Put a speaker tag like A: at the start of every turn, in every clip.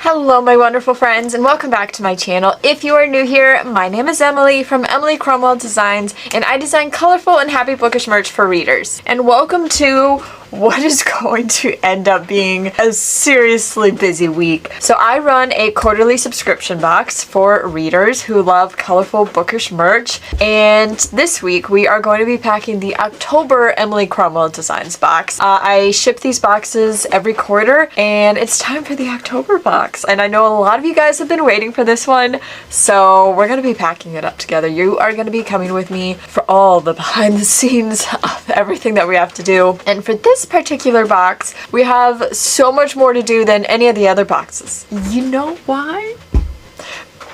A: Hello my wonderful friends and welcome back to my channel. If you are new here, my name is Emily from Emily Cromwell Designs and I design colorful and happy bookish merch for readers. And welcome to what is going to end up being a seriously busy week. So I run a quarterly subscription box for readers who love colorful bookish merch, and this week we are going to be packing the October Emily Cromwell Designs box. I ship these boxes every quarter and it's time for the October box, and I know a lot of you guys have been waiting for this one, so we're going to be packing it up together. You are going to be coming with me for all the behind the scenes of everything that we have to do, and for this particular box we have so much more to do than any of the other boxes. You know why?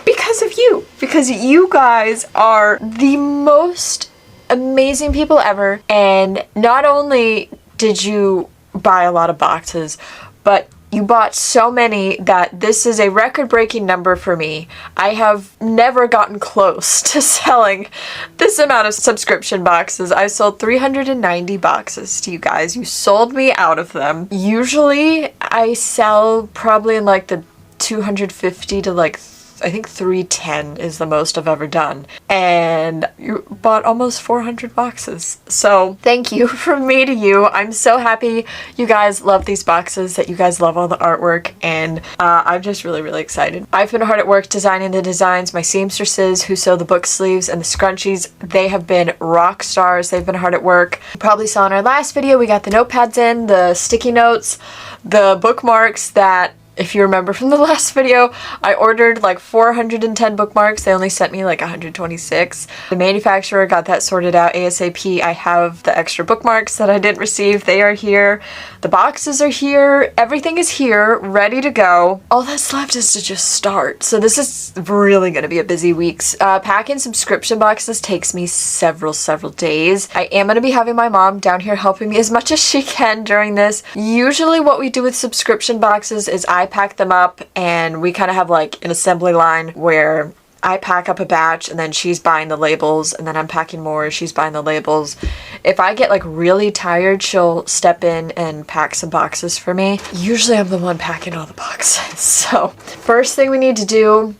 A: Because of you. Because you guys are the most amazing people ever, and not only did you buy a lot of boxes, but you bought so many that this is a record-breaking number for me. I have never gotten close to selling this amount of subscription boxes. I sold 390 boxes to you guys. You sold me out of them. Usually I sell probably in like the 250 to like I think 310 is the most I've ever done. And you bought almost 400 boxes. So thank you from me to you. I'm so happy you guys love these boxes, that you guys love all the artwork, and I'm just really excited. I've been hard at work designing the designs. My seamstresses who sew the book sleeves and the scrunchies, they have been rock stars. They've been hard at work. You probably saw in our last video, we got the notepads in, the sticky notes, the bookmarks that, if you remember from the last video, I ordered like 410 bookmarks. They only sent me like 126. The manufacturer got that sorted out ASAP. I have the extra bookmarks that I didn't receive. They are here. The boxes are here. Everything is here, ready to go. All that's left is to just start. So this is really going to be a busy week. Packing subscription boxes takes me several days. I am going to be having my mom down here helping me as much as she can during this. Usually what we do with subscription boxes is I pack them up and we kind of have like an assembly line where I pack up a batch and then she's buying the labels, and then I'm packing more, she's buying the labels. If I get like really tired, she'll step in and pack some boxes for me. Usually I'm the one packing all the boxes. So first thing we need to do,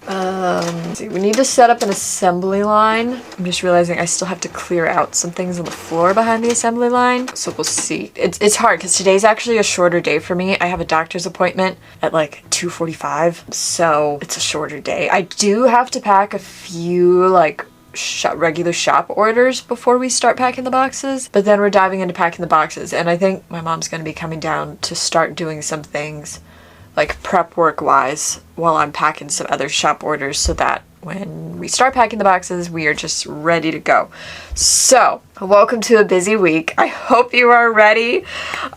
A: we need to set up an assembly line. I'm just realizing I still have to clear out some things on the floor behind the assembly line. So we'll see. It's hard because today's actually a shorter day for me. I have a doctor's appointment at like 2:45, so it's a shorter day. I do have to pack a few like regular shop orders before we start packing the boxes, but then we're diving into packing the boxes, and I think my mom's going to be coming down to start doing some things like prep work wise while I'm packing some other shop orders, so that when we start packing the boxes, we are just ready to go. So, welcome to a busy week. I hope you are ready.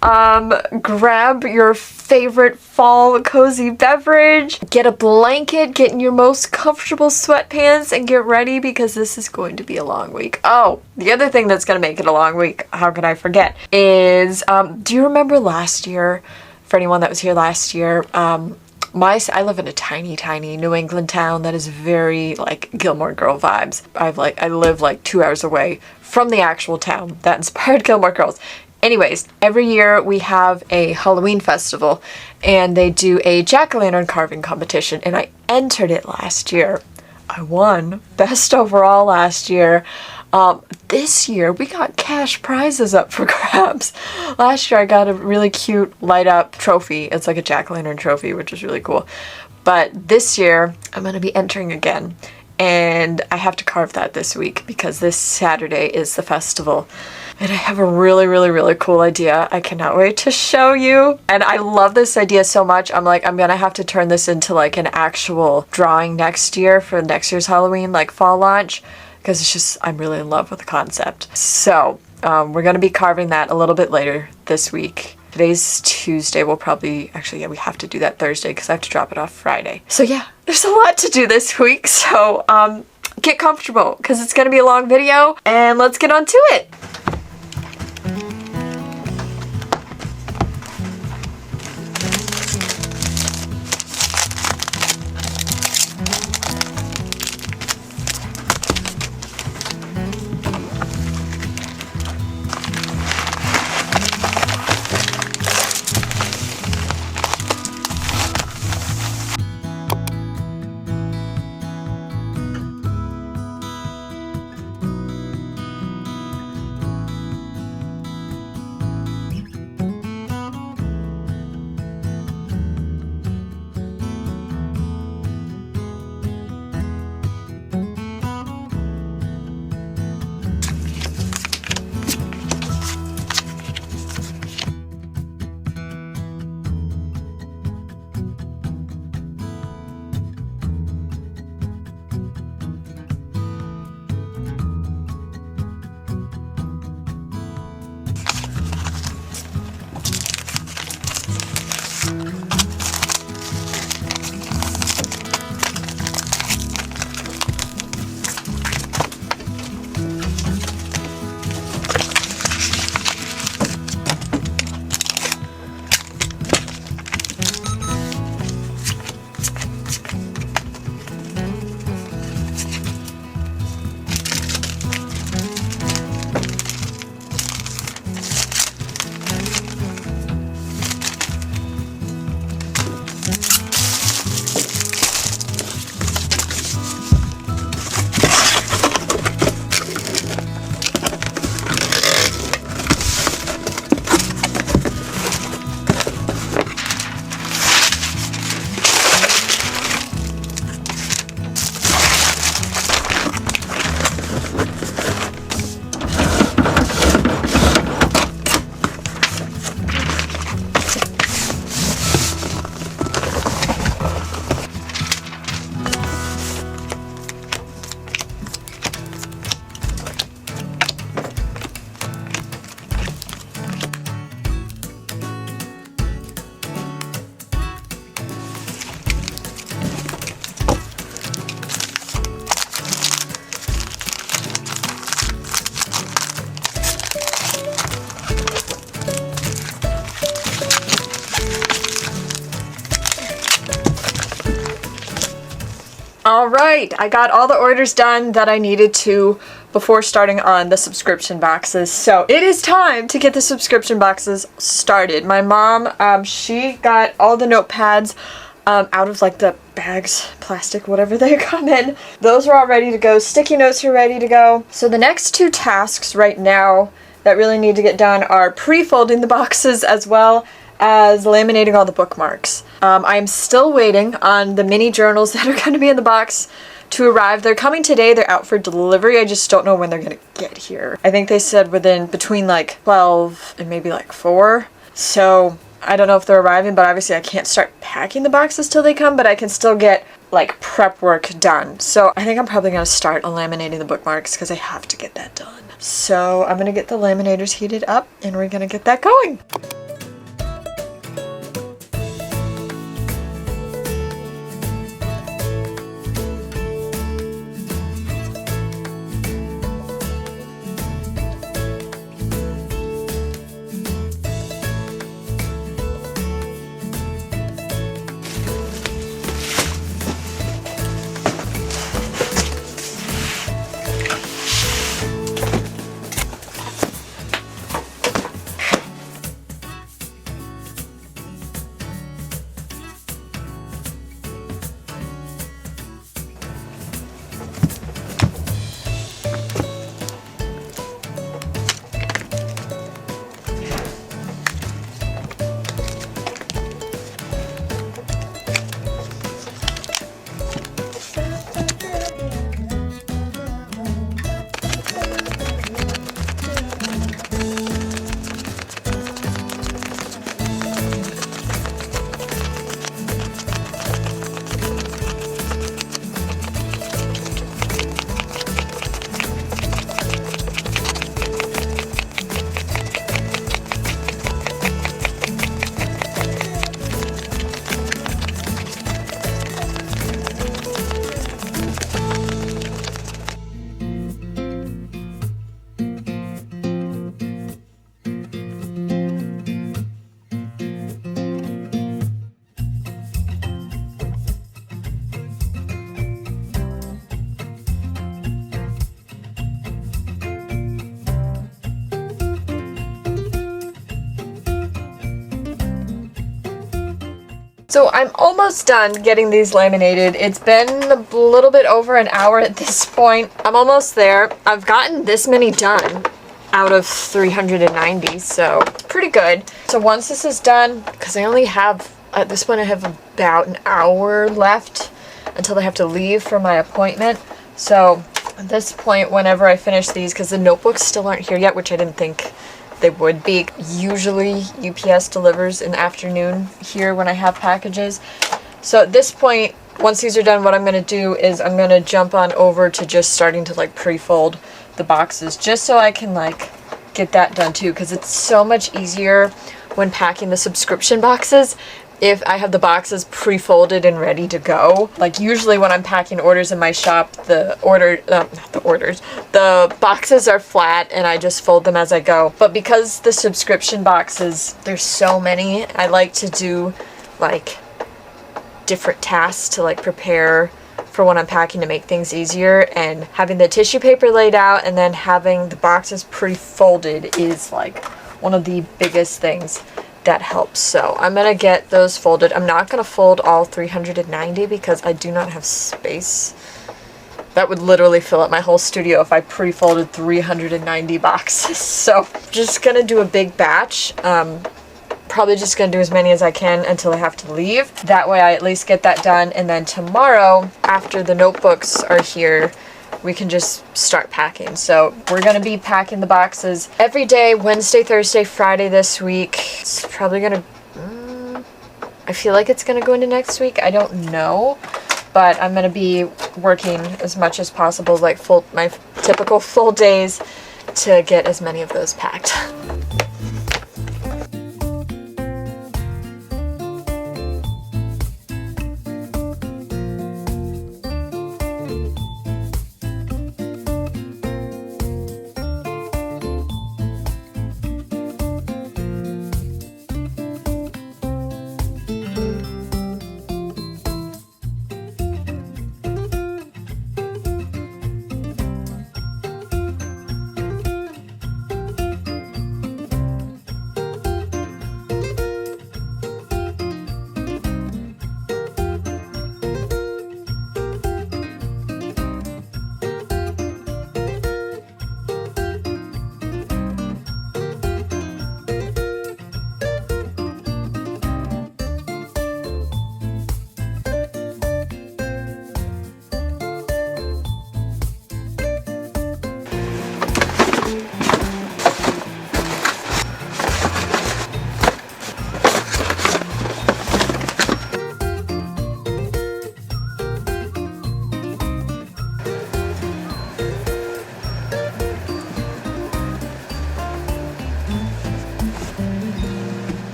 A: Grab your favorite fall cozy beverage, get a blanket, get in your most comfortable sweatpants, and get ready because this is going to be a long week. Oh, the other thing that's going to make it a long week, how could I forget, is, do you remember last year, for anyone that was here last year, I live in a tiny New England town that is very like Gilmore Girl vibes. I live like 2 hours away from the actual town that inspired Gilmore Girls. Anyways, every year we have a Halloween festival and they do a jack-o'-lantern carving competition, and I entered it last year. I won best overall last year. This year we got cash prizes up for grabs. Last year I got a really cute light up trophy. It's like a jack-o'-lantern trophy, which is really cool. But this year I'm going to be entering again, and I have to carve that this week because this Saturday is the festival. And I have a really cool idea. I cannot wait to show you. And I love this idea so much. I'm like, I'm gonna have to turn this into like an actual drawing next year for next year's Halloween, like fall launch. Because it's just, I'm really in love with the concept. So we're going to be carving that a little bit later this week. Today's Tuesday. We'll probably, actually, yeah, we have to do that Thursday because I have to drop it off Friday. So yeah, there's a lot to do this week. So get comfortable because it's going to be a long video, and let's get on to it. All right, I got all the orders done that I needed to before starting on the subscription boxes. So it is time to get the subscription boxes started. My mom, she got all the notepads out of like the bags, plastic, whatever they come in. Those are all ready to go. Sticky notes are ready to go. So the next two tasks right now that really need to get done are pre-folding the boxes as well as laminating all the bookmarks. I'm still waiting on the mini journals that are going to be in the box to arrive. They're coming today. They're out for delivery. I just don't know when they're going to get here. I think they said between like 12 and maybe like 4. So I don't know if they're arriving, but obviously I can't start packing the boxes till they come, but I can still get like prep work done. So I think I'm probably going to start on laminating the bookmarks because I have to get that done. So I'm going to get the laminators heated up and we're going to get that going. So I'm almost done getting these laminated. It's been a little bit over an hour at this point. I'm almost there. I've gotten this many done out of 390, so pretty good. So once this is done, because I only have, at this point I have about an hour left until I have to leave for my appointment. So at this point, whenever I finish these, because the notebooks still aren't here yet, which I didn't think they would be. Usually UPS delivers in the afternoon here when I have packages. So at this point, once these are done, what I'm going to do is I'm going to jump on over to just starting to like pre-fold the boxes just so I can like get that done too, because it's so much easier when packing the subscription boxes if I have the boxes pre-folded and ready to go. Like usually when I'm packing orders in my shop, the boxes are flat and I just fold them as I go. But because the subscription boxes, there's so many, I like to do like different tasks to like prepare for when I'm packing to make things easier, and having the tissue paper laid out and then having the boxes pre-folded is like one of the biggest things that helps. So I'm gonna get those folded. I'm not gonna fold all 390 because I do not have space. That would literally fill up my whole studio if I pre-folded 390 boxes. So just gonna do a big batch. Probably just gonna do as many as I can until I have to leave. That way I at least get that done, and then tomorrow after the notebooks are here, we can just start packing. So we're gonna be packing the boxes every day, Wednesday, Thursday, Friday this week. It's probably gonna, I feel like it's gonna go into next week. I don't know, but I'm gonna be working as much as possible, like my typical full days, to get as many of those packed.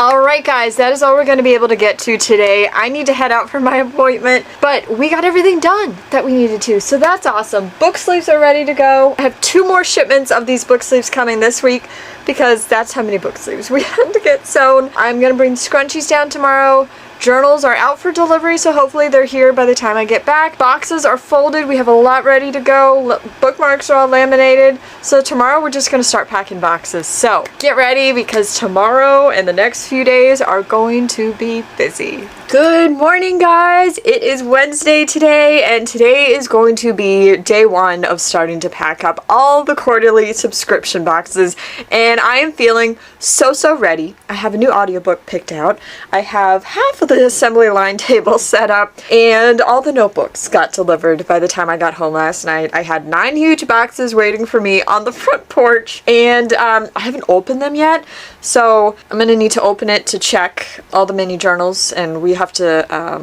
A: Alright guys, that is all we're going to be able to get to today. I need to head out for my appointment, but we got everything done that we needed to, so that's awesome. Book sleeves are ready to go. I have 2 more shipments of these book sleeves coming this week because that's how many book sleeves we had to get sewn. I'm going to bring scrunchies down tomorrow. Journals are out for delivery, so hopefully they're here by the time I get back. Boxes are folded. We have a lot ready to go. Bookmarks are all laminated. So tomorrow we're just going to start packing boxes. So get ready because tomorrow and the next few days are going to be busy. Good morning, guys. It is Wednesday today, and today is going to be day 1 of starting to pack up all the quarterly subscription boxes, and I am feeling so ready. I have a new audiobook picked out. I have half of the assembly line table set up, and all the notebooks got delivered by the time I got home last night. I had 9 huge boxes waiting for me on the front porch, and I haven't opened them yet, so I'm gonna need to open it to check all the mini journals, and we have to, I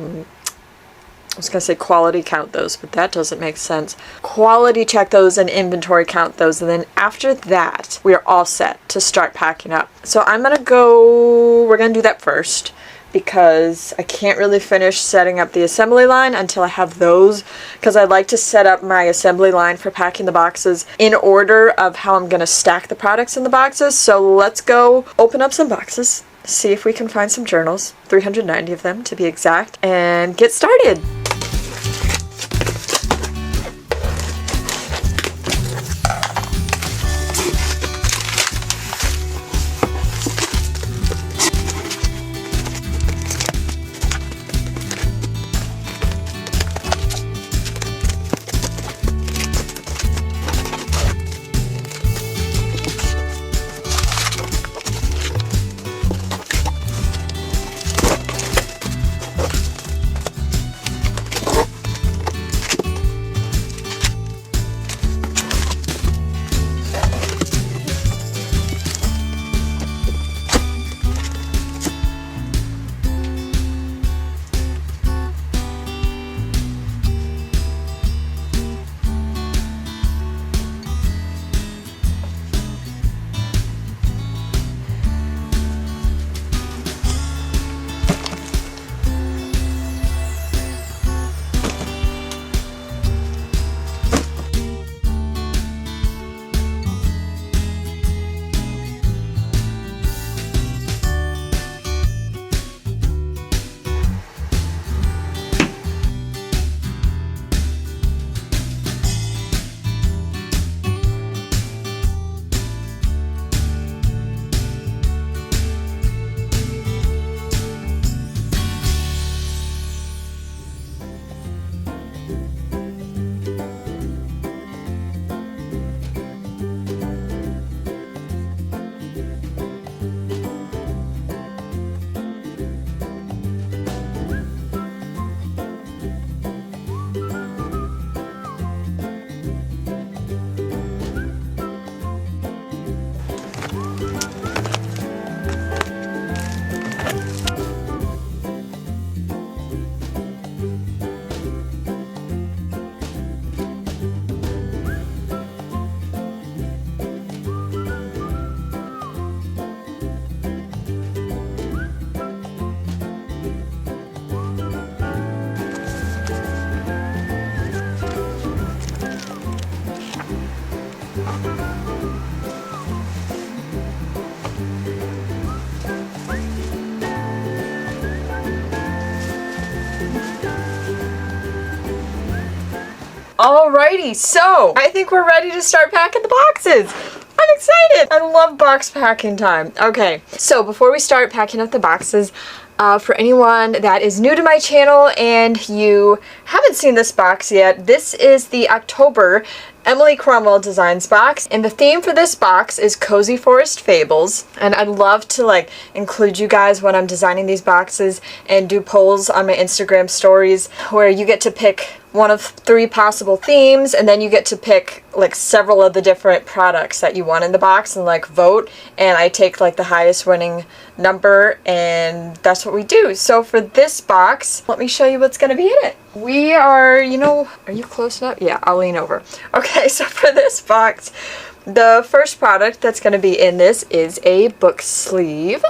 A: was gonna say quality count those, but that doesn't make sense. Quality check those and inventory count those, and then after that, we are all set to start packing up. So I'm gonna go, we're gonna do that first, because I can't really finish setting up the assembly line until I have those, because I'd like to set up my assembly line for packing the boxes in order of how I'm gonna stack the products in the boxes. So let's go open up some boxes, see if we can find some journals, 390 of them to be exact, and get started. Alrighty, so I think we're ready to start packing the boxes. I'm excited. I love box packing time. Okay, so before we start packing up the boxes, for anyone that is new to my channel and you haven't seen this box yet, this is the October Emily Cromwell Designs box, and the theme for this box is Cozy Forest Fables, and I'd love to include you guys when I'm designing these boxes and do polls on my Instagram stories where you get to pick one of 3 possible themes, and then you get to pick several of the different products that you want in the box and vote, and I take the highest winning number, and that's what we do. So for this box, let me show you what's going to be in it. We are, are you close enough? Yeah, I'll lean over. Okay, so for this box, the first product that's going to be in this is a book sleeve.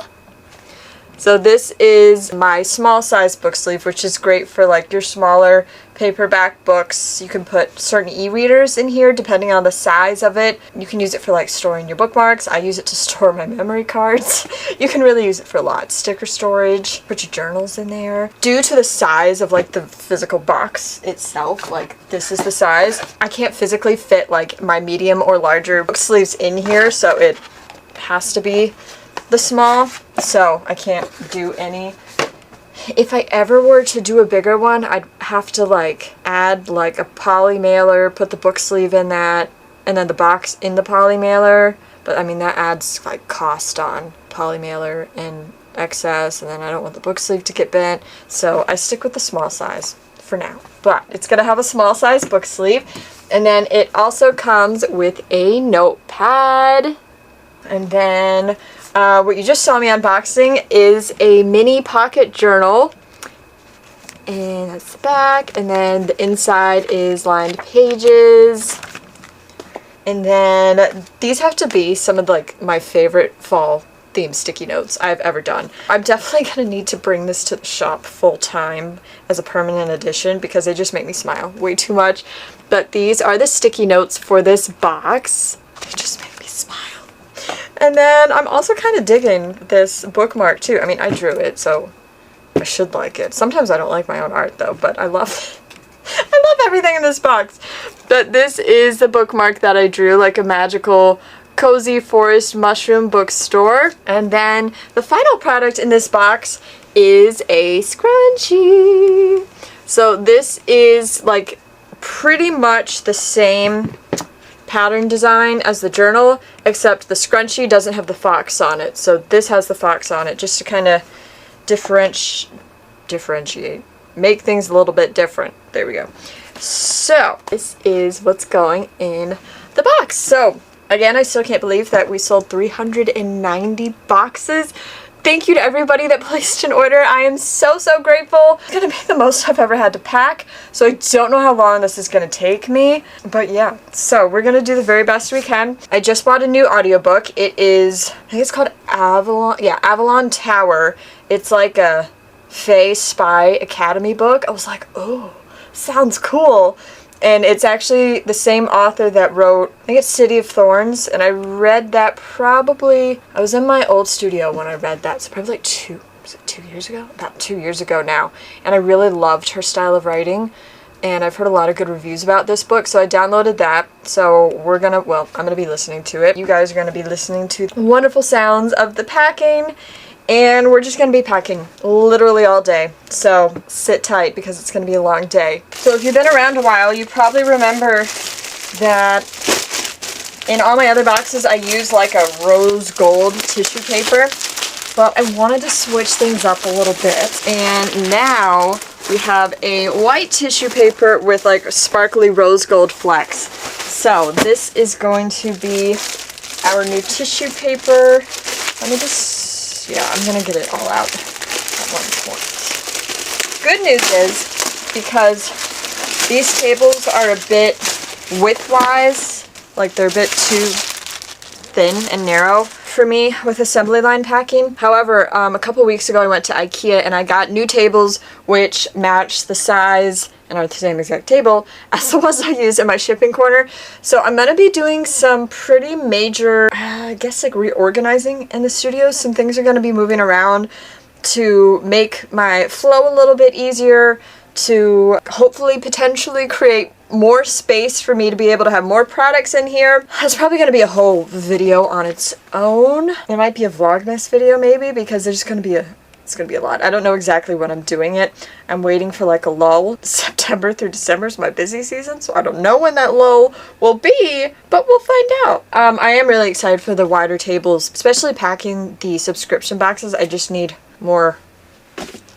A: So this is my small size book sleeve, which is great for like your smaller paperback books. You can put certain e-readers in here depending on the size of it. You can use it for like storing your bookmarks. I use it to store my memory cards. You can really use it for a lot. Sticker storage, put your journals in there. Due to the size of like the physical box itself, like this is the size, I can't physically fit like my medium or larger book sleeves in here, so it has to be the small, so I can't do any. If I ever were to do a bigger one, I'd have to like add like a poly mailer, put the book sleeve in that, and then the box in the poly mailer. But I mean, that adds like cost on poly mailer and excess, and then I don't want the book sleeve to get bent, so I stick with the small size for now. But it's gonna have a small size book sleeve, and then it also comes with a notepad. And then what you just saw me unboxing is a mini pocket journal, and that's the back, and then the inside is lined pages. And then these have to be some of like my favorite fall theme sticky notes I've ever done. I'm definitely gonna need to bring this to the shop full time as a permanent addition because they just make me smile way too much. But these are the sticky notes for this box. They just make me smile. And then I'm also kind of digging this bookmark too. I mean, I drew it, so I should like it. Sometimes I don't like my own art though, but I love it. I love everything in this box. But this is the bookmark that I drew, like a magical cozy forest mushroom bookstore. And then the final product in this box is a scrunchie. So this is like pretty much the same pattern design as the journal, except the scrunchie doesn't have the fox on it. So this has the fox on it just to kind of differentiate, make things a little bit different. There we go. So this is what's going in the box. So again, I still can't believe that we sold 390 boxes. Thank you to everybody that placed an order. I am so, so grateful. It's gonna be the most I've ever had to pack, so I don't know how long this is gonna take me. But yeah, so we're gonna do the very best we can. I just bought a new audiobook. It is, I think it's called Avalon, yeah, Avalon Tower. It's like a Fae Spy Academy book. I was like, oh, sounds cool. And it's actually the same author that wrote, I think it's City of Thorns, and I read that probably, I was in my old studio when I read that, so probably like 2 years ago? About 2 years ago now. And I really loved her style of writing, and I've heard a lot of good reviews about this book, so I downloaded that. So we're gonna, well, I'm gonna be listening to it. You guys are gonna be listening to the wonderful sounds of the packing. And we're just going to be packing literally all day, so sit tight because it's going to be a long day. So if you've been around a while, you probably remember that in all my other boxes I use like a rose gold tissue paper, but I wanted to switch things up a little bit, and now we have a white tissue paper with like sparkly rose gold flecks. So this is going to be our new tissue paper. Let me just, yeah, I'm gonna get it all out at one point. Good news is, because these tables are a bit width-wise, like they're a bit too thin and narrow for me with assembly line packing. However, a couple weeks ago I went to IKEA and I got new tables which match the size and are the same exact table as the ones I use in my shipping corner. So I'm gonna be doing some pretty major, I guess like reorganizing in the studio. Some things are gonna be moving around to make my flow a little bit easier, to hopefully potentially create more space for me to be able to have more products in here. It's probably going to be a whole video on its own. It might be a Vlogmas video maybe, because there's going to be it's going to be a lot. I don't know exactly when I'm doing it. I'm waiting for like a lull. September through December is my busy season, so I don't know when that lull will be, but we'll find out. I am really excited for the wider tables, especially packing the subscription boxes. I just need more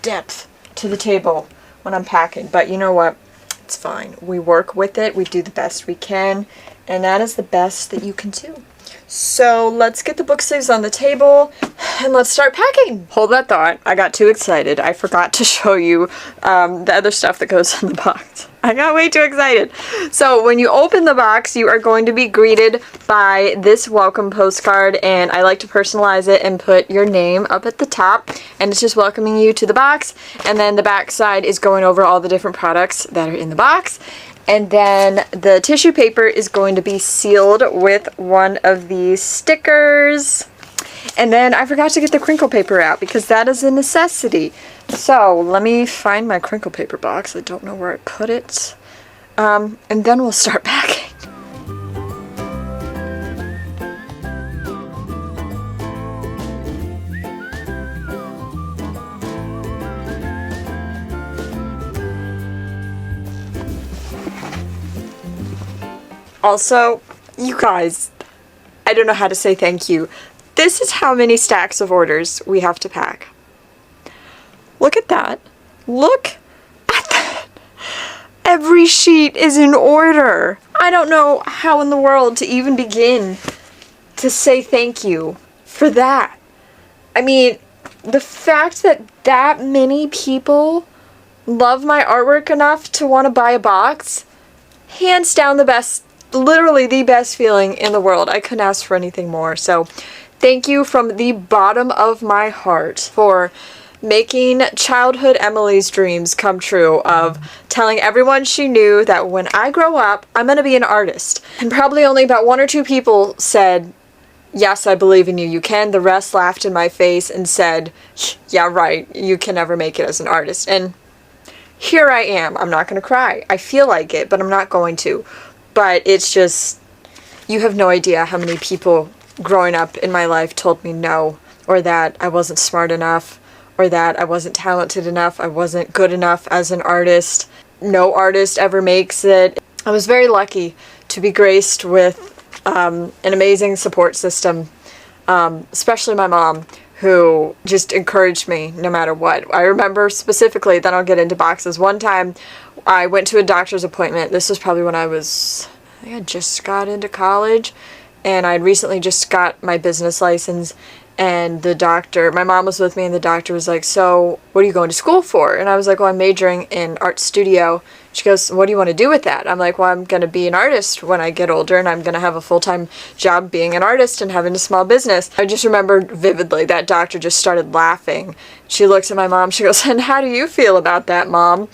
A: depth to the table when I'm packing, but you know what? It's fine. We work with it. We do the best we can, and that is the best that you can do. So let's get the book sleeves on the table and let's start packing. Hold that thought. I got too excited. I forgot to show you the other stuff that goes in the box. I got way too excited. So when you open the box, you are going to be greeted by this welcome postcard, and I like to personalize it and put your name up at the top, and it's just welcoming you to the box. And then the back side is going over all the different products that are in the box. And then the tissue paper is going to be sealed with one of these stickers. And then I forgot to get the crinkle paper out because that is a necessity. So let me find my crinkle paper box. I don't know where I put it. And then we'll start packing. Also, you guys, I don't know how to say thank you. This is how many stacks of orders we have to pack. Look at that. Look at that. Every sheet is in order. I don't know how in the world to even begin to say thank you for that. I mean, the fact that that many people love my artwork enough to want to buy a box, hands down the best, literally the best feeling in the world. I couldn't ask for anything more. So thank you from the bottom of my heart for making childhood Emily's dreams come true of telling everyone she knew that when I grow up, I'm going to be an artist. And probably only about 1 or 2 people said, yes, I believe in you, you can. The rest laughed in my face and said, yeah, right, you can never make it as an artist. And here I am. I'm not going to cry. I feel like it, but I'm not going to. But it's just, you have no idea how many people growing up in my life told me no, or that I wasn't smart enough, or that I wasn't talented enough, I wasn't good enough as an artist. No artist ever makes it. I was very lucky to be graced with an amazing support system, especially my mom, who just encouraged me no matter what. I remember specifically, then I'll get into boxes. One time I went to a doctor's appointment. This was probably when I think I just got into college, and I'd recently just got my business license. And the doctor, my mom was with me, and the doctor was like, so what are you going to school for? And I was like, well, I'm majoring in art studio. She goes, what do you want to do with that? I'm like, well, I'm going to be an artist when I get older, and I'm going to have a full-time job being an artist and having a small business. I just remember vividly that doctor just started laughing. She looks at my mom, she goes, and how do you feel about that, Mom?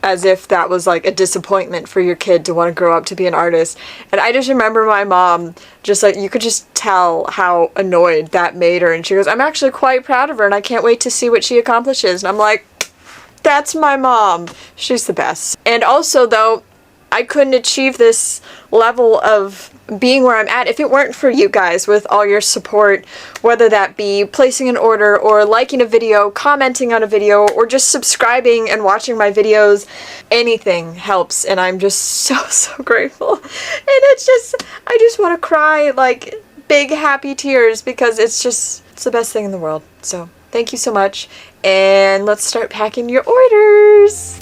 A: As if that was like a disappointment for your kid to want to grow up to be an artist. And I just remember my mom, just like, you could just tell how annoyed that made her. And she goes, I'm actually quite proud of her, and I can't wait to see what she accomplishes. And I'm like, that's my mom. She's the best. And also, though, I couldn't achieve this level of being where I'm at if it weren't for you guys with all your support, whether that be placing an order or liking a video, commenting on a video, or just subscribing and watching my videos. Anything helps, and I'm just so grateful. And it's just, I just want to cry like big happy tears because it's the best thing in the world. So thank you so much, and let's start packing your orders.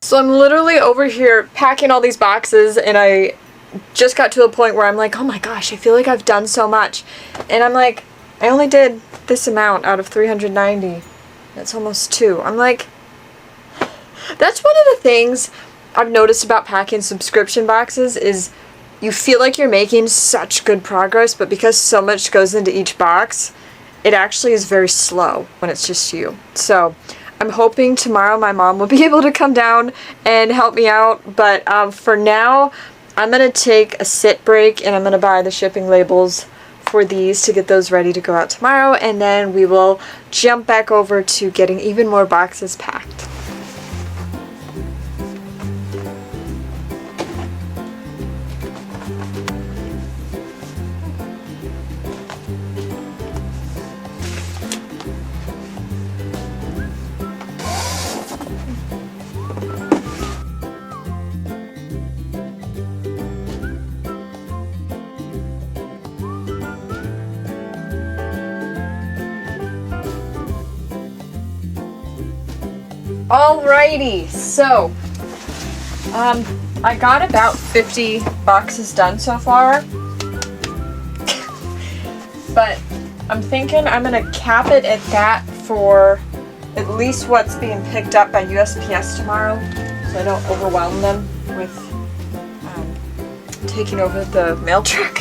A: So I'm literally over here packing all these boxes, and I just got to a point where I'm like, oh my gosh, I feel like I've done so much. And I'm like, I only did this amount out of 390. That's almost 2. I'm like, that's one of the things I've noticed about packing subscription boxes is you feel like you're making such good progress, but because so much goes into each box, it actually is very slow when it's just you. So I'm hoping tomorrow my mom will be able to come down and help me out, but for now, I'm going to take a sit break and I'm going to buy the shipping labels for these to get those ready to go out tomorrow, and then we will jump back over to getting even more boxes packed. Alrighty, so I got about 50 boxes done so far, but I'm thinking I'm gonna cap it at that for at least what's being picked up by USPS tomorrow, so I don't overwhelm them with taking over the mail truck.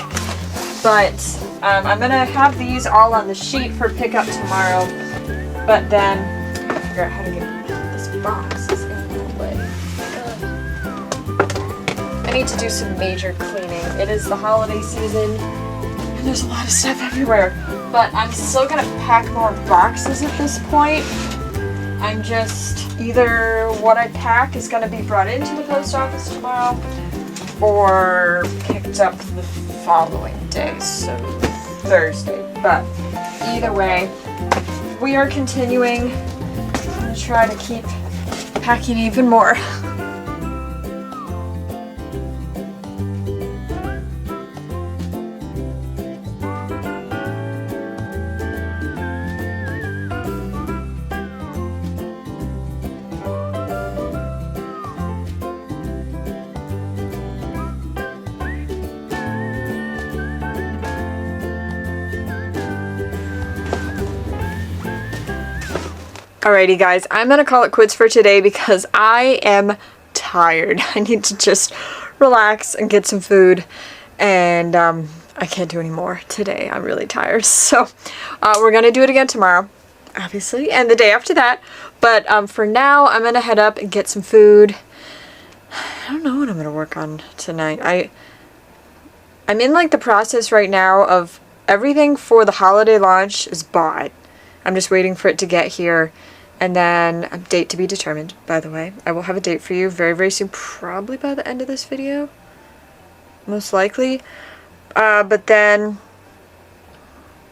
A: But I'm gonna have these all on the sheet for pickup tomorrow, but then figure out how to get box is in the way. I need to do some major cleaning. It is the holiday season and there's a lot of stuff everywhere, but I'm still gonna pack more boxes at this point. I'm just either what I pack is gonna be brought into the post office tomorrow or picked up the following day, so Thursday. But either way, we are continuing. I'm gonna try to keep packing even more. Alrighty guys, I'm gonna call it quits for today because I am tired. I need to just relax and get some food, and I can't do any more today. I'm really tired. So we're gonna do it again tomorrow, obviously, and the day after that. But for now, I'm gonna head up and get some food. I don't know what I'm gonna work on tonight. I'm in like the process right now of everything for the holiday launch is bought. I'm just waiting for it to get here. And then a date to be determined, by the way. I will have a date for you very, very soon. Probably by the end of this video. Most likely. But then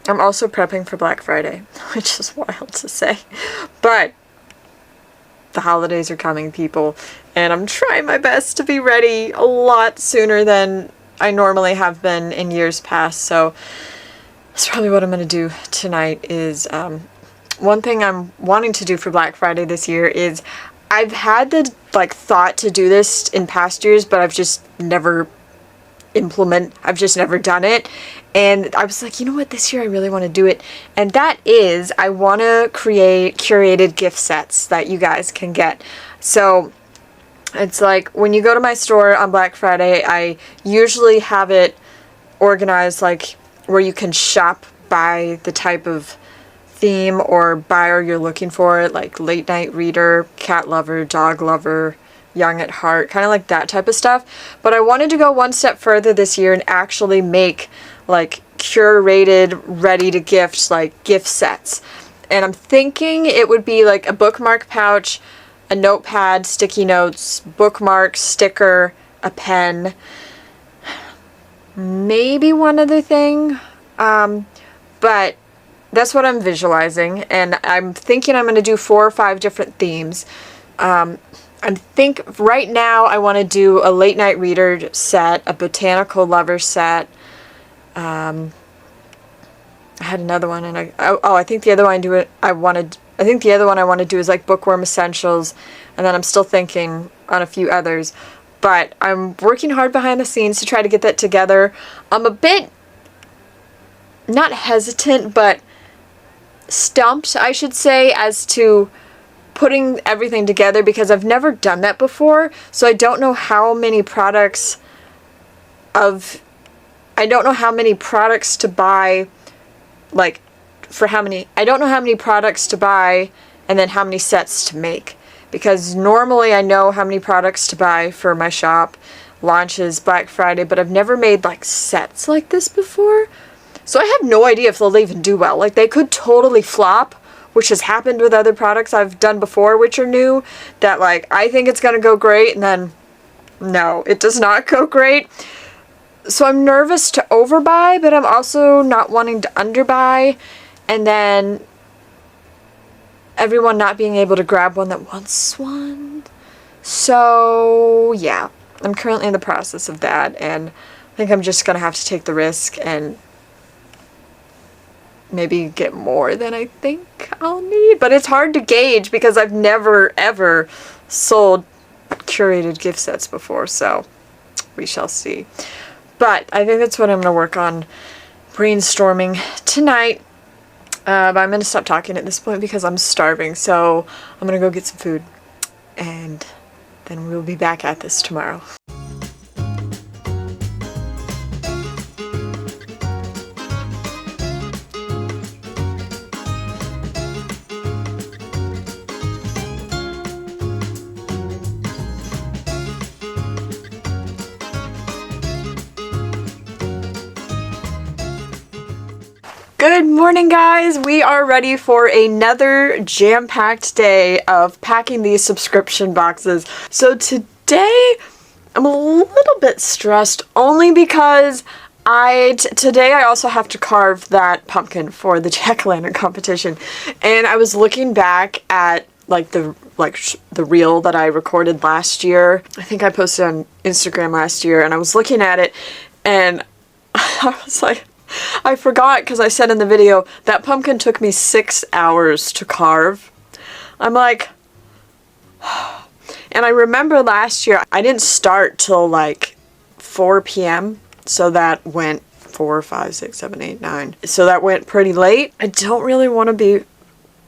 A: I'm also prepping for Black Friday, which is wild to say. But the holidays are coming, people. And I'm trying my best to be ready a lot sooner than I normally have been in years past. So that's probably what I'm going to do tonight is... one thing I'm wanting to do for Black Friday this year is I've had the thought to do this in past years, but I've just never done it. And I was like, you know what, this year I really want to do it. And that is, I want to create curated gift sets that you guys can get. So it's like when you go to my store on Black Friday, I usually have it organized like where you can shop by the type of theme or buyer you're looking for, like late night reader, cat lover, dog lover, young at heart, kind of like that type of stuff. But I wanted to go one step further this year and actually make like curated, ready to gift, like gift sets. And I'm thinking it would be like a bookmark pouch, a notepad, sticky notes, bookmark, sticker, a pen, maybe one other thing, but that's what I'm visualizing, and I'm thinking I'm going to do 4 or 5 different themes. I think right now I want to do a late night reader set, a botanical lover set. I had another one, and I think the other one I want to do is like bookworm essentials, and then I'm still thinking on a few others. But I'm working hard behind the scenes to try to get that together. I'm a bit, not hesitant, but stumped, I should say, as to putting everything together because I've never done that before. So I don't know how many products to buy, like, I don't know how many products to buy and then how many sets to make. Because normally I know how many products to buy for my shop, launches, Black Friday, but I've never made, like, sets like this before. So I have no idea if they'll even do well. Like, they could totally flop, which has happened with other products I've done before, which are new, that, like, I think it's gonna go great, and then, no, it does not go great. So I'm nervous to overbuy, but I'm also not wanting to underbuy, and then everyone not being able to grab one that wants one. So, yeah, I'm currently in the process of that, and I think I'm just gonna have to take the risk and maybe get more than I think I'll need. But it's hard to gauge because I've never, ever sold curated gift sets before, so we shall see. But I think that's what I'm going to work on brainstorming tonight. But I'm going to stop talking at this point because I'm starving, so I'm going to go get some food, and then we'll be back at this tomorrow. Good morning, guys. We are ready for another jam-packed day of packing these subscription boxes. So today I'm a little bit stressed only because today I also have to carve that pumpkin for the jack-o'-lantern competition. And I was looking back at the reel that I recorded last year. I think I posted on Instagram last year, and I was looking at it and I was like, I forgot because I said in the video that pumpkin took me 6 hours to carve. I'm like, and I remember last year I didn't start till like 4 p.m. So that went 4, 5, 6, 7, 8, 9. So that went pretty late. I don't really want to be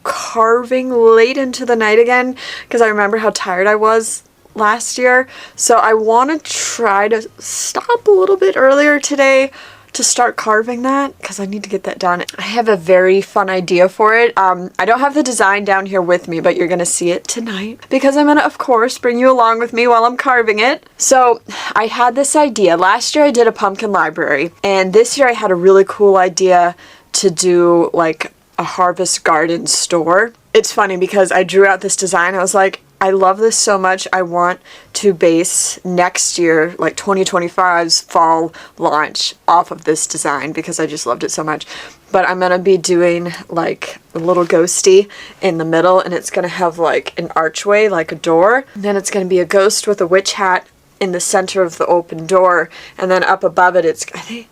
A: carving late into the night again because I remember how tired I was last year. So I want to try to stop a little bit earlier today to start carving that because I need to get that done. I have a very fun idea for it. I don't have the design down here with me, but you're gonna see it tonight because I'm gonna, of course, bring you along with me while I'm carving it. So I had this idea. Last year I did a pumpkin library, and this year I had a really cool idea to do like a harvest garden store. It's funny because I drew out this design. I was like, I love this so much. I want to base next year, like 2025's fall launch, off of this design because I just loved it so much. But I'm going to be doing like a little ghosty in the middle, and it's going to have like an archway, like a door. And then it's going to be a ghost with a witch hat in the center of the open door. And then up above it, it's, I think,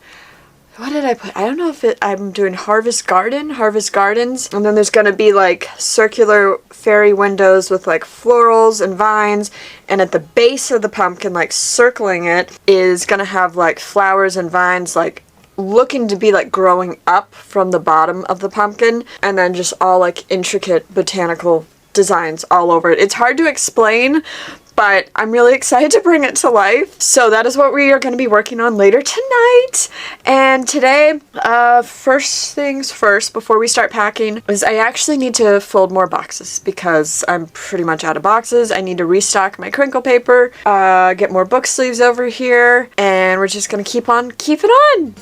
A: what did I put? I don't know if I'm doing harvest gardens. And then there's going to be like circular fairy windows with like florals and vines. And at the base of the pumpkin, like circling it, is going to have like flowers and vines like looking to be like growing up from the bottom of the pumpkin. And then just all like intricate botanical designs all over it. It's hard to explain, but I'm really excited to bring it to life. So that is what we are going to be working on later tonight. And today, first things first, before we start packing, is I actually need to fold more boxes because I'm pretty much out of boxes. I need to restock my crinkle paper, get more book sleeves over here, and we're just going to keep on keeping on.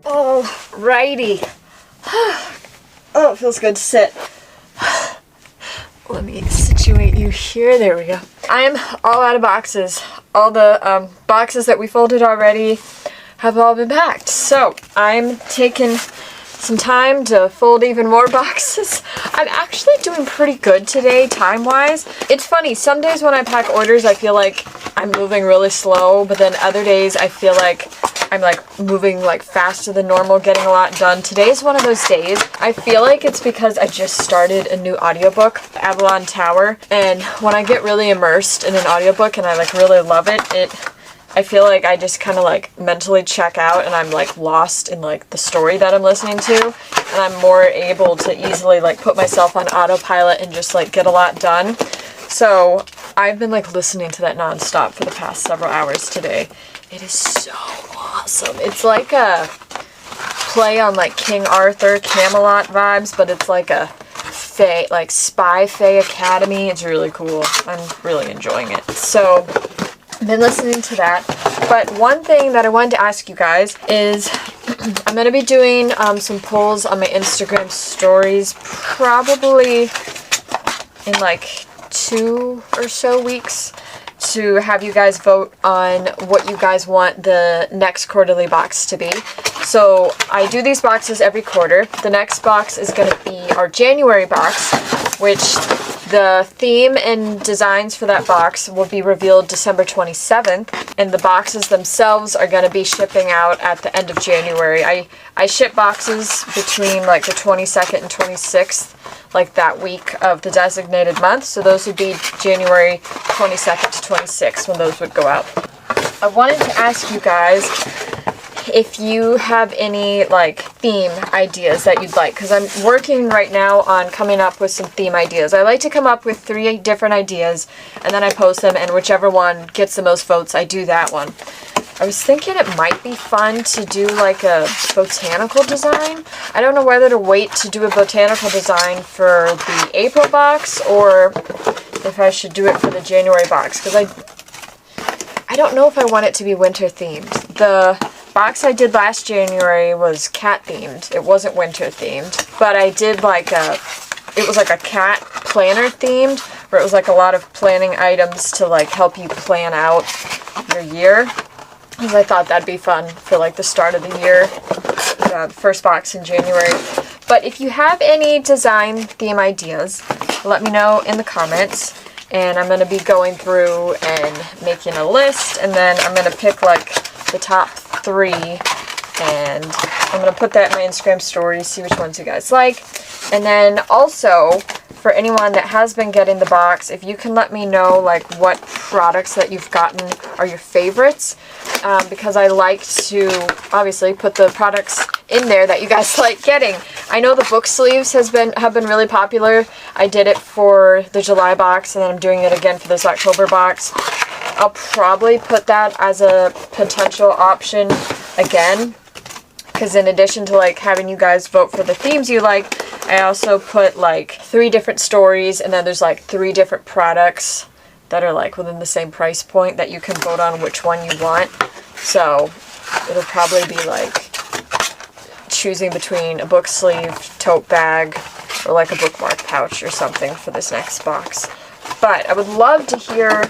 A: Alrighty. Oh, it feels good to sit. Let me situate you here. There we go. I'm all out of boxes. All the boxes that we folded already have all been packed. So I'm taking some time to fold even more boxes. I'm actually doing pretty good today, time-wise. It's funny, some days when I pack orders, I feel like I'm moving really slow, but then other days I feel like I'm like moving like faster than normal, getting a lot done. Today's one of those days. I feel like it's because I just started a new audiobook, Avalon Tower, and when I get really immersed in an audiobook and I like really love it, I feel like I just kind of like mentally check out and I'm like lost in like the story that I'm listening to, and I'm more able to easily like put myself on autopilot and just like get a lot done. So I've been like listening to that nonstop for the past several hours today. It is so awesome. It's like a play on like King Arthur, Camelot vibes, but it's like a fae, like spy fae academy. It's really cool. I'm really enjoying it. So I've been listening to that. But one thing that I wanted to ask you guys is I'm going to be doing some polls on my Instagram stories probably in like 2 or so weeks to have you guys vote on what you guys want the next quarterly box to be. So I do these boxes every quarter. The next box is going to be our January box, which the theme and designs for that box will be revealed December 27th, and the boxes themselves are going to be shipping out at the end of January. I ship boxes between like the 22nd and 26th, like that week of the designated month, so those would be January 22nd to 26th when those would go out. I wanted to ask you guys if you have any like theme ideas that you'd like, because I'm working right now on coming up with some theme ideas. I like to come up with 3 different ideas and then I post them, and whichever one gets the most votes, I do that one. I was thinking it might be fun to do like a botanical design. I don't know whether to wait to do a botanical design for the April box or if I should do it for the January box, because I don't know if I want it to be winter themed. The box I did last January was cat themed. It wasn't winter themed, but I did like it was like a cat planner themed, where it was like a lot of planning items to like help you plan out your year. Because I thought that'd be fun for like the start of the year, the first box in January. But if you have any design theme ideas, let me know in the comments. And I'm going to be going through and making a list, and then I'm going to pick like the top 3, and I'm going to put that in my Instagram story, see which ones you guys like. And then also, for anyone that has been getting the box, if you can let me know like what products that you've gotten are your favorites, because I like to obviously put the products in there that you guys like getting. I know the book sleeves have been really popular. I did it for the July box, and then I'm doing it again for this October box. I'll probably put that as a potential option again, because in addition to like having you guys vote for the themes you like, I also put like 3 different stories, and then there's like 3 different products that are like within the same price point that you can vote on which one you want. So it'll probably be like choosing between a book sleeve, tote bag, or like a bookmark pouch or something for this next box. But I would love to hear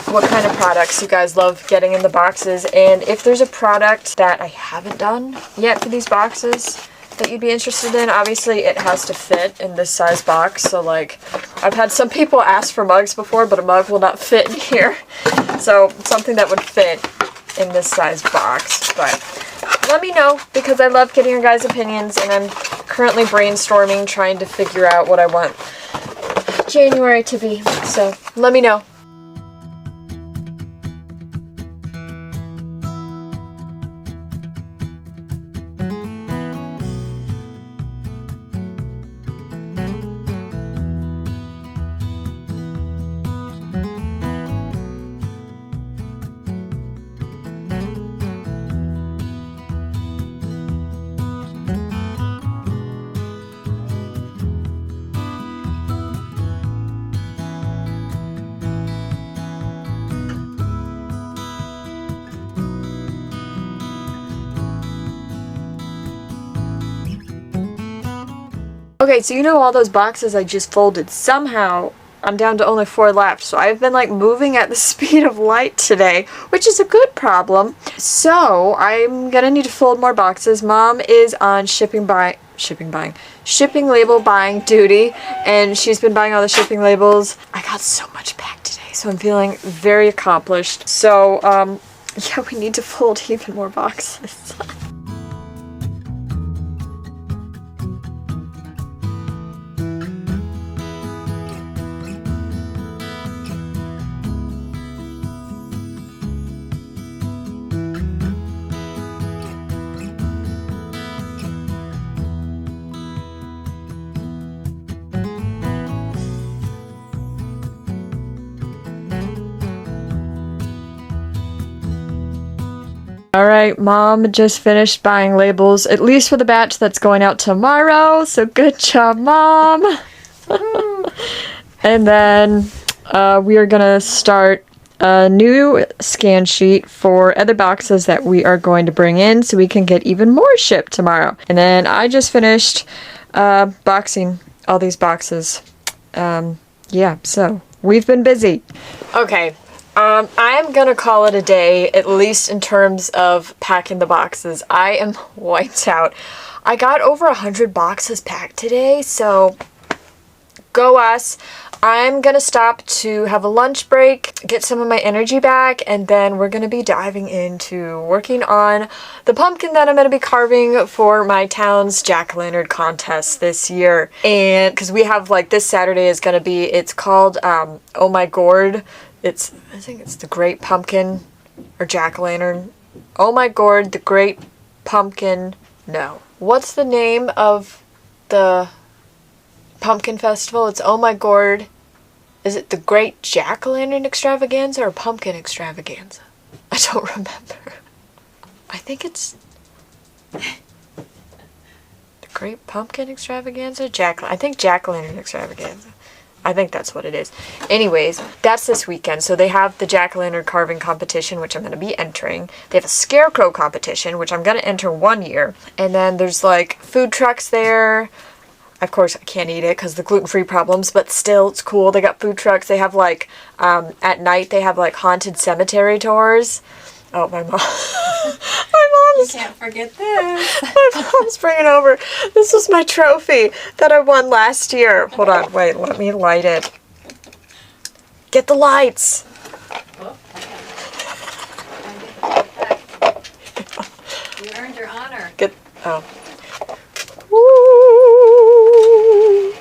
A: what kind of products you guys love getting in the boxes, and if there's a product that I haven't done yet for these boxes that you'd be interested in. Obviously it has to fit in this size box, so like I've had some people ask for mugs before, but a mug will not fit in here, so something that would fit in this size box. But let me know, because I love getting your guys' opinions, and I'm currently brainstorming trying to figure out what I want January to be, so let me know. Okay, so you know all those boxes I just folded, somehow I'm down to only 4 left. So I've been like moving at the speed of light today, which is a good problem. So I'm gonna need to fold more boxes. Mom is on shipping label buying duty, and she's been buying all the shipping labels. I got so much back today, so I'm feeling very accomplished. So yeah, we need to fold even more boxes. Alright, Mom just finished buying labels, at least for the batch that's going out tomorrow, so good job, Mom! And then we are gonna start a new scan sheet for other boxes that we are going to bring in so we can get even more shipped tomorrow. And then I just finished boxing all these boxes. Yeah, so we've been busy. Okay. I'm gonna call it a day, at least in terms of packing the boxes. I am wiped out. I got over 100 boxes packed today, so go us. I'm gonna stop to have a lunch break, get some of my energy back, and then we're gonna be diving into working on the pumpkin that I'm gonna be carving for my town's jack-o'-lantern contest this year. And because we have, like, this Saturday is gonna be, it's called, Oh My Gourd. I think it's the Great Pumpkin or Jack-o'-lantern. Oh My Gourd, the Great Pumpkin. No. What's the name of the pumpkin festival? It's Oh My Gourd. Is it the Great Jack-o'-lantern Extravaganza or Pumpkin Extravaganza? I don't remember. I think it's the Great Pumpkin Extravaganza? I think Jack-o'-lantern Extravaganza. I think that's what it is. Anyways, that's this weekend. So they have the jack-o'-lantern carving competition, which I'm going to be entering. They have a scarecrow competition, which I'm going to enter one year. And then there's like food trucks there. Of course, I can't eat it because the gluten-free problems, but still, it's cool. They got food trucks. They have like, at night, they have like haunted cemetery tours. Oh, my mom. My mom's...
B: You can't forget this.
A: My mom's bringing over... This was my trophy that I won last year. Hold on, wait, let me light it. Get the lights.
B: Oh, you earned your honor.
A: Woo!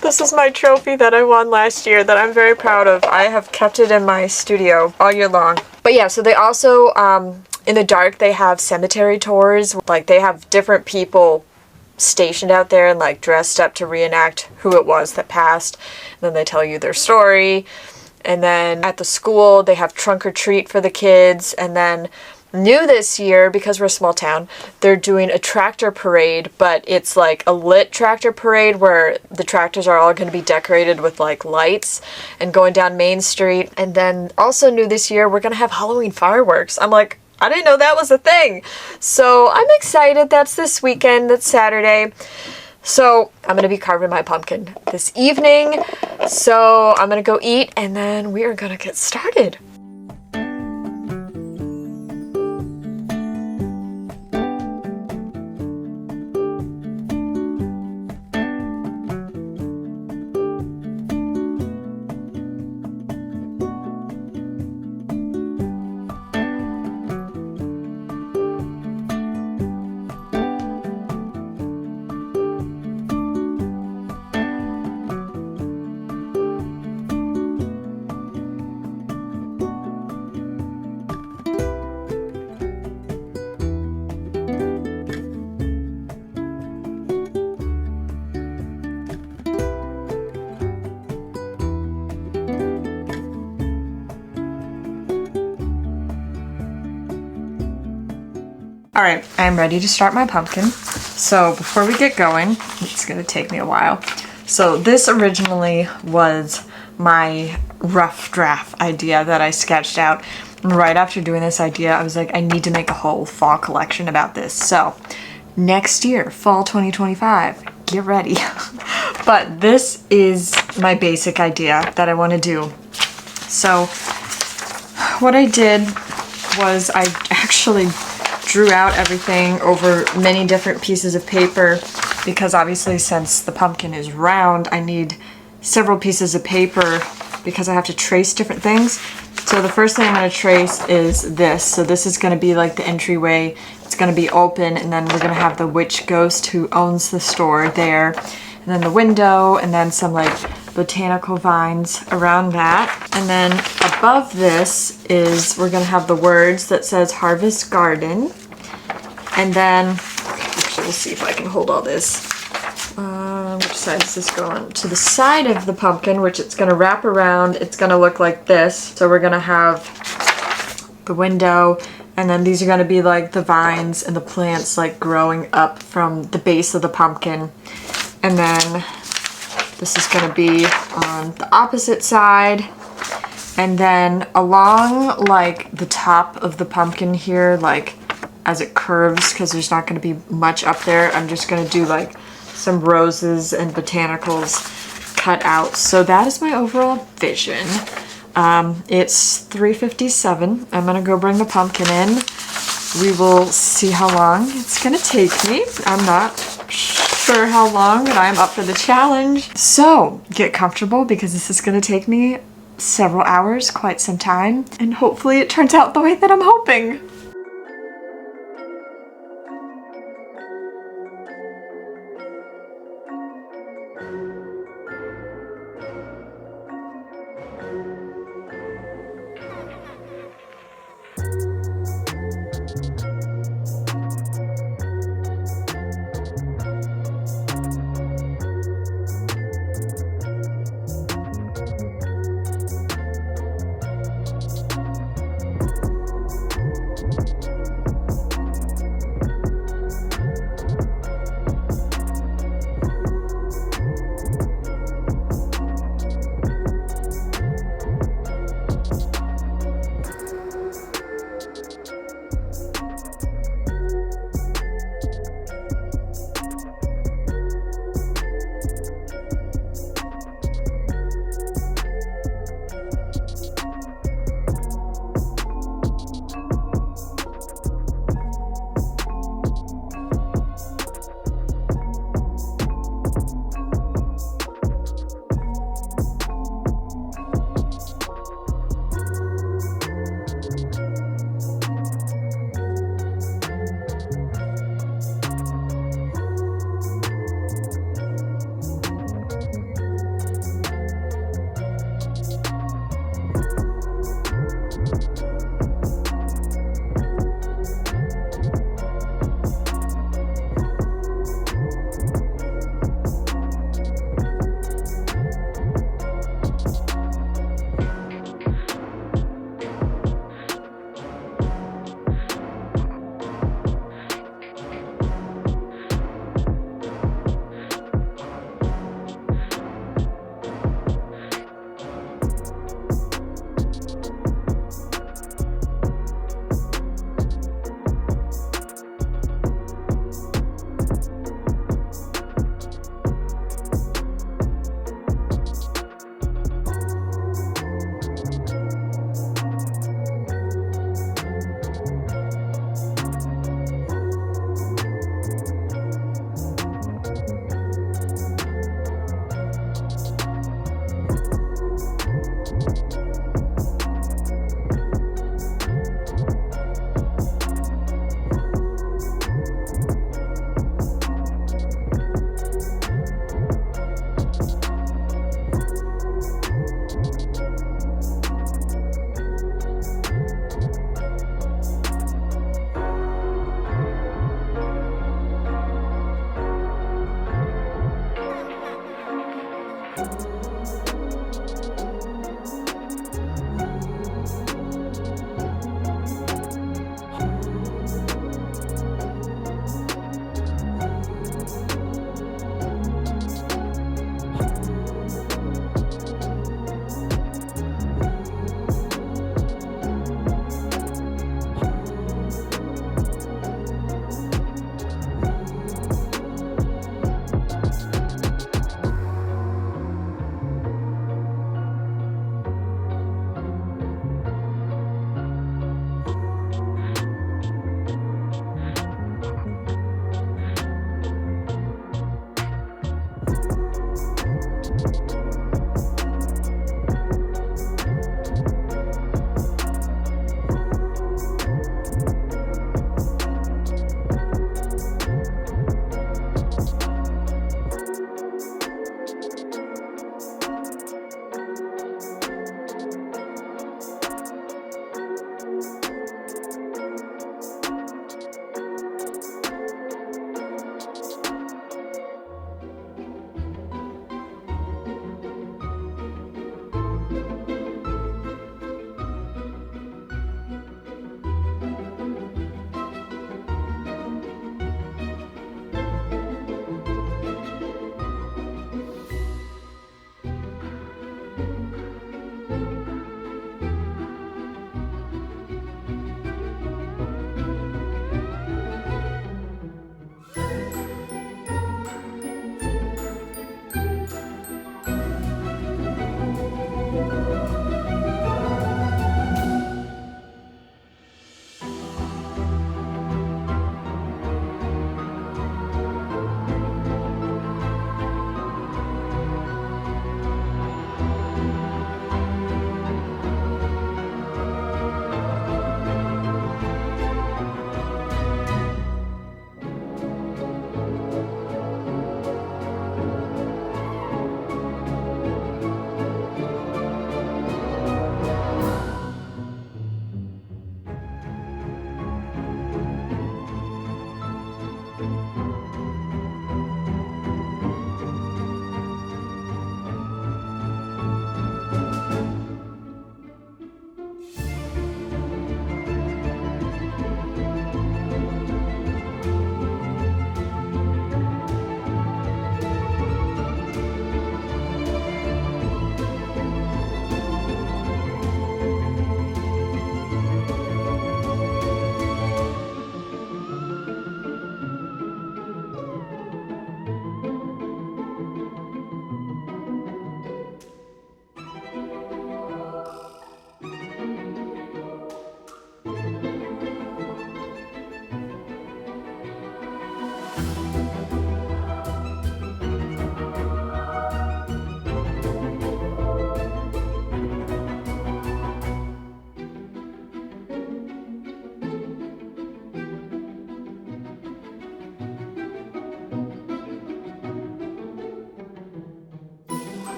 A: This is my trophy that I won last year that I'm very proud of. I have kept it in my studio all year long. But yeah, so they also, in the dark, they have cemetery tours. Like, they have different people stationed out there and, like, dressed up to reenact who it was that passed. And then they tell you their story. And then at the school, they have trunk or treat for the kids. And then new this year, because we're a small town, they're doing a tractor parade, but it's like a lit tractor parade where the tractors are all going to be decorated with like lights and going down Main Street. And then also new this year, we're going to have Halloween fireworks. I'm like, I didn't know that was a thing. So I'm excited. That's this weekend. That's Saturday. So I'm going to be carving my pumpkin this evening. So I'm going to go eat and then we are going to get started. All right, I'm ready to start my pumpkin. So before we get going, it's gonna take me a while. So this originally was my rough draft idea that I sketched out. And right after doing this idea, I was like, I need to make a whole fall collection about this. So next year, fall 2025, get ready. But this is my basic idea that I want to do. So what I did was I actually drew out everything over many different pieces of paper because obviously since the pumpkin is round, I need several pieces of paper because I have to trace different things. So the first thing I'm going to trace is this. So this is going to be like the entryway. It's going to be open, and then we're going to have the witch ghost who owns the store there, and then the window, and then some like botanical vines around that. And then above this is we're going to have the words that says Harvest Garden. And then, actually we'll see if I can hold all this. Which side does this go on? To the side of the pumpkin, which it's going to wrap around. It's going to look like this. So we're going to have the window, and then these are going to be like the vines and the plants like growing up from the base of the pumpkin. And then this is going to be on the opposite side. And then along like the top of the pumpkin here, like as it curves, because there's not going to be much up there, I'm just going to do like some roses and botanicals cut out. So that is my overall vision. It's 3:57. I'm gonna go bring the pumpkin in. We will see how long it's gonna take me. I'm not sure how long, but I'm up for the challenge. So get comfortable because this is gonna take me several hours, quite some time, and hopefully it turns out the way that I'm hoping.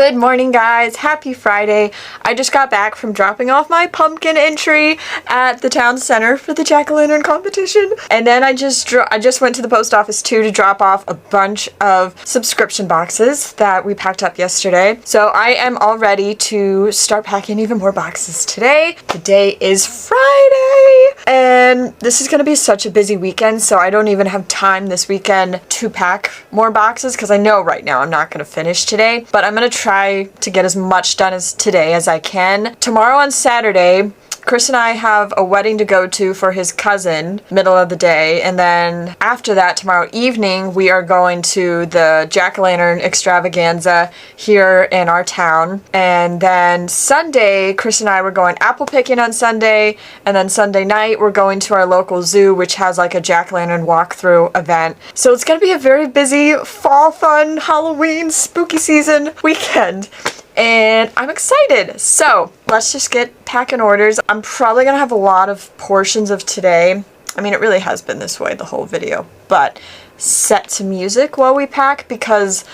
A: Good morning, guys. Happy Friday. I just got back from dropping off my pumpkin entry at the town center for the jack-o'-lantern competition. And then I just went to the post office too to drop off a bunch of subscription boxes that we packed up yesterday. So I am all ready to start packing even more boxes today. Today is Friday and this is going to be such a busy weekend, so I don't even have time this weekend to pack more boxes because I know right now I'm not going to finish today, but I'm going to try to get as much done as today as I can. Tomorrow on Saturday, Chris and I have a wedding to go to for his cousin, middle of the day, and then after that, tomorrow evening, we are going to the jack-o'-lantern extravaganza here in our town. And then Sunday, Chris and I were going apple picking on Sunday, and then Sunday night, we're going to our local zoo, which has like a jack-o'-lantern walkthrough event. So it's gonna be a very busy fall fun, Halloween, spooky season weekend. And I'm excited. So let's just get packing orders. I'm probably gonna have a lot of portions of today. I mean, it really has been this way the whole video, but set to music while we pack because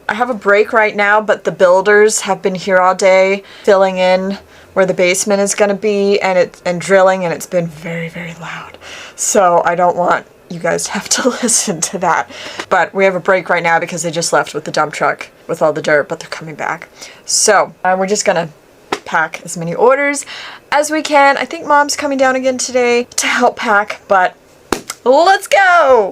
A: I have a break right now, but the builders have been here all day filling in where the basement is gonna be and drilling, and it's been very, very loud. So I don't want you guys have to listen to that. But we have a break right now because they just left with the dump truck with all the dirt, but they're coming back. So we're just gonna pack as many orders as we can. I think Mom's coming down again today to help pack, but let's go!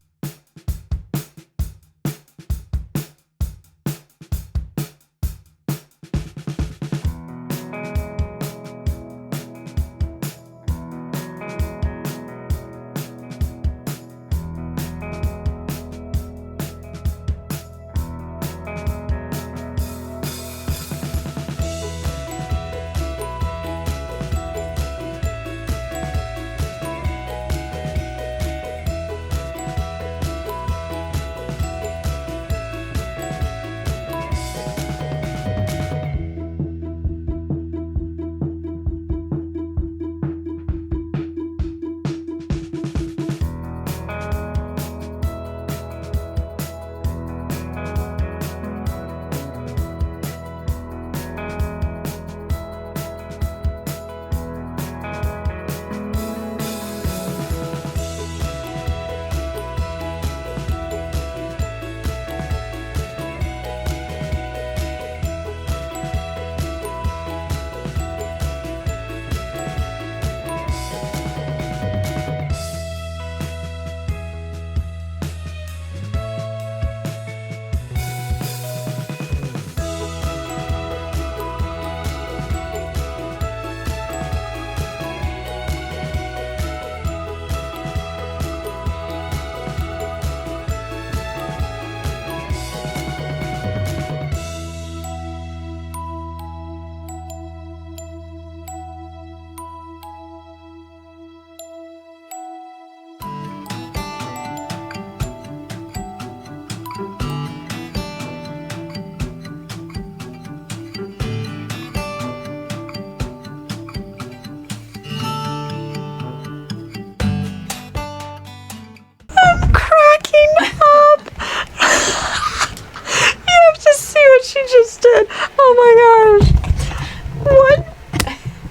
A: She just did. Oh my gosh.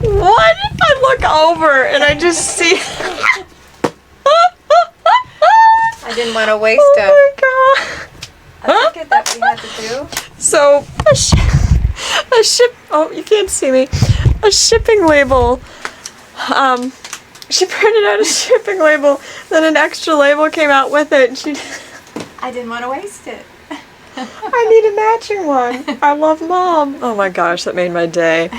A: What? I look over and I just see.
B: I didn't want to waste it.
A: Oh my god.
B: I think that we had to do.
A: So, oh, you can't see me. A shipping label. She printed out a shipping label, then an extra label came out with it, and she.
B: I didn't want to waste it.
A: I need a matching one. I love Mom. Oh my gosh, that made my day.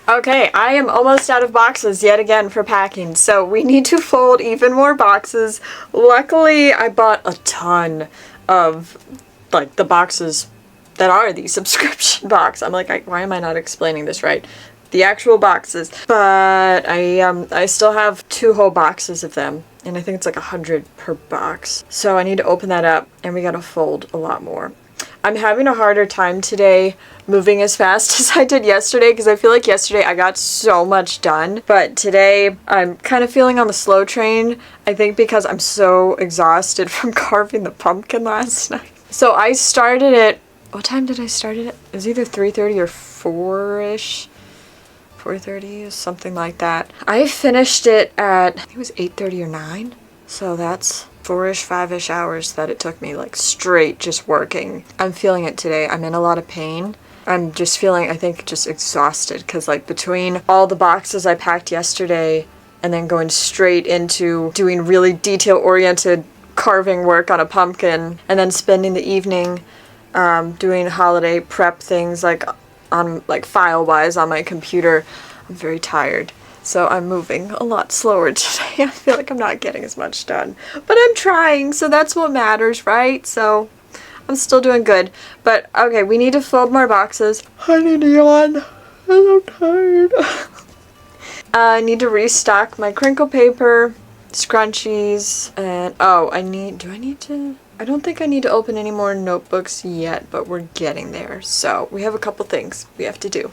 A: Okay, I am almost out of boxes yet again for packing, so we need to fold even more boxes. Luckily, I bought a ton of, like, the boxes that are the subscription box. I'm like, why am I not explaining this right? The actual boxes. But I still have 2 whole boxes of them, and I think it's like 100 per box. So I need to open that up, and we gotta fold a lot more. I'm having a harder time today moving as fast as I did yesterday because I feel like yesterday I got so much done. But today I'm kind of feeling on the slow train, I think because I'm so exhausted from carving the pumpkin last night. So I started it, what time did I start it? It was either 3:30 or 4-ish. 4:30, something like that. I finished it at, I think it was 8:30 or 9. So that's 4-ish, 5-ish hours that it took me, like, straight just working. I'm feeling it today. I'm in a lot of pain. I'm just feeling, I think, just exhausted because, like, between all the boxes I packed yesterday and then going straight into doing really detail-oriented carving work on a pumpkin and then spending the evening doing holiday prep things, like, on, like, file-wise on my computer, I'm very tired. So I'm moving a lot slower today. I feel like I'm not getting as much done. But I'm trying, so that's what matters, right? So I'm still doing good. But okay, we need to fold more boxes. I need to yawn. I'm so tired. I need to restock my crinkle paper, scrunchies, and I don't think I need to open any more notebooks yet, but we're getting there. So we have a couple things we have to do.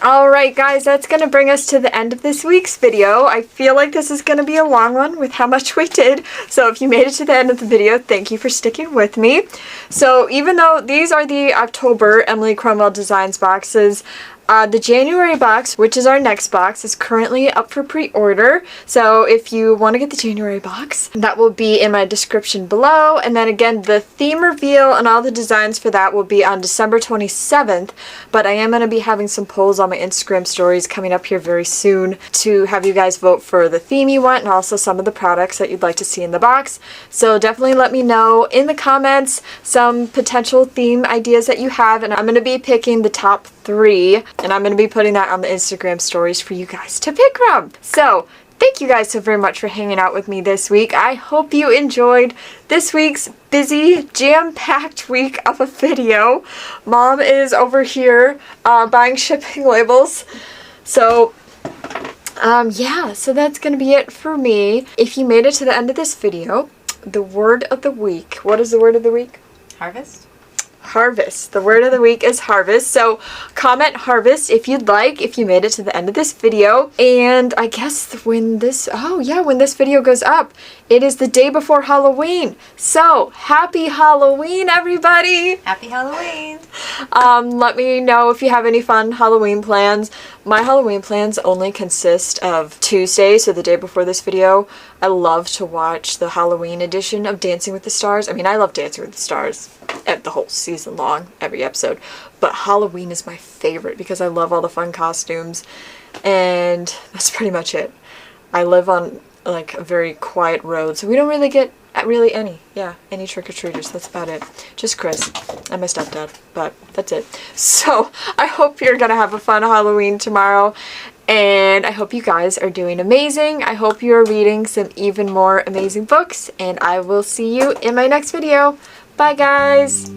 A: Alright guys, that's going to bring us to the end of this week's video. I feel like this is going to be a long one with how much we did. So if you made it to the end of the video, thank you for sticking with me. So even though these are the October Emily Cromwell Designs boxes, the January box, which is our next box, is currently up for pre-order. So if you want to get the January box, that will be in my description below. And then again, the theme reveal and all the designs for that will be on December 27th. But I am going to be having some polls on my Instagram stories coming up here very soon to have you guys vote for the theme you want and also some of the products that you'd like to see in the box. So definitely let me know in the comments some potential theme ideas that you have. And I'm going to be picking the top 3. And I'm going to be putting that on the Instagram stories for you guys to pick from. So, thank you guys so very much for hanging out with me this week. I hope you enjoyed this week's busy, jam-packed week of a video. Mom is over here buying shipping labels. So, yeah, so that's going to be it for me. If you made it to the end of this video, the word of the week. What is the word of the week?
B: Harvest?
A: Harvest. The word of the week is harvest. So comment harvest if you'd like, if you made it to the end of this video. And I guess when this video goes up, it is the day before Halloween. So happy Halloween, everybody.
B: Happy Halloween.
A: Let me know if you have any fun Halloween plans. My Halloween plans only consist of Tuesday, so the day before this video. I love to watch the Halloween edition of Dancing with the Stars. I mean, I love Dancing with the Stars the whole season long, every episode. But Halloween is my favorite because I love all the fun costumes. And that's pretty much it. I live on like a very quiet road, so we don't really get any trick-or-treaters. That's about it. Just Chris and my stepdad, but that's it. So I hope you're gonna have a fun Halloween tomorrow. And I hope you guys are doing amazing. I hope you are reading some even more amazing books, and I will see you in my next video. Bye guys!